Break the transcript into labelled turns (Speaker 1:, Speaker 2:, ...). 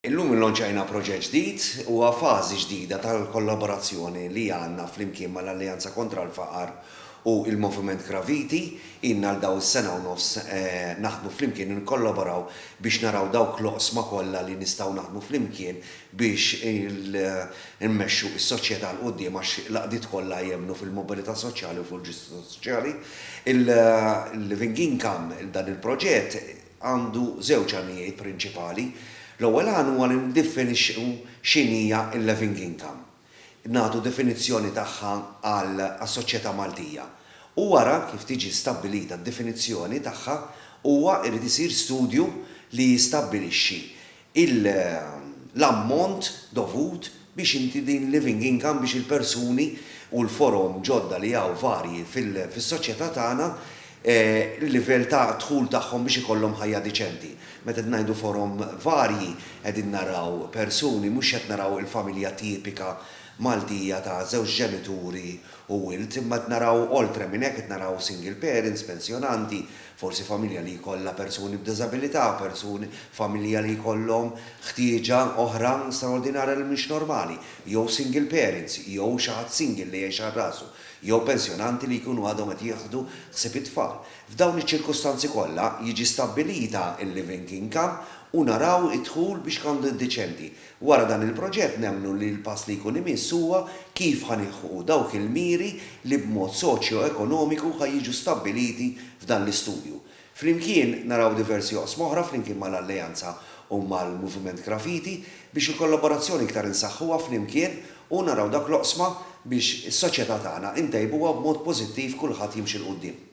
Speaker 1: Illum il-lonċajna proġett ġdid huwa fażi ġdida tal-kollaborazzjoni li għandna flimkien mal-Alleanza kontra l-Faqar u il-Moviment Graviti. Inna l daw is-sena u nofs naħdmu flimkien nkollaboraw biex naraw dawk l-oqsma kollha li nistgħu naħdmu flimkien biex immexxu s-soċjetà l qudiem għax l-qdiet kollha jemmnu fil-mobilità soċjali u fil-ġustizzja soċjali. Il-Living Income dan il-proġett għandu żewġ għanijiet prinċipali. L-ewwel għan huwa li ndiffinixxu x'inhija l-living income. Nagħtu definizzjoni tagħha għas-soċjetà Maltija. U wara kif tiġi stabbilita d-definizzjoni tagħha huwa jrid isir studju li jistabbilixxi l-ammont dovut biex inti din living income biex il-persuni u l-forom ġodda li hawn varji fis-soċjetà tagħna il-livell ta' dħul tagħhom biex ikollhom ħajja diċenti. Meta ngħidu forom varji qegħdin naraw persuni mhux qed naraw il-familja tipika Maltija ta' żewġ ġenituri u wild, imma qed naraw oltre minn hekk qed naraw single parents, pensjonanti, forsi familja li jkollha persuni b'diżabilità, familja li jkollhom ħtieġa oħra straordinarja li mhix normali, jew single parents, jew xi ħadd single li jgħix għal rasu, jew pensjonanti li jkunu għadhom qed jieħdu ħsieb it-tfal. F'dawn iċ-ċirkustanzi kollha jiġi stabbilita il-living income u naraw id-dħul biex kandu diċenti. Wara dan il-proġett nemmnu li l-pass li jkun imiss huwa kif ħanieħu dawk il-miri li b'mod soċjo-ekonomiku ħajjiġu stabbiliti f'dan l-istudju. Flimkien naraw diversi oqsma oħra flimkien mal-Alleanza u mal-Moviment Graviti biex il-kollaborazzjoni iktar insaħħuha flimkien u naraw dak l-oqsma biex is-soċjetà tagħna intejbuha b'mod pożittiv kulħadd jimxi l qudiem.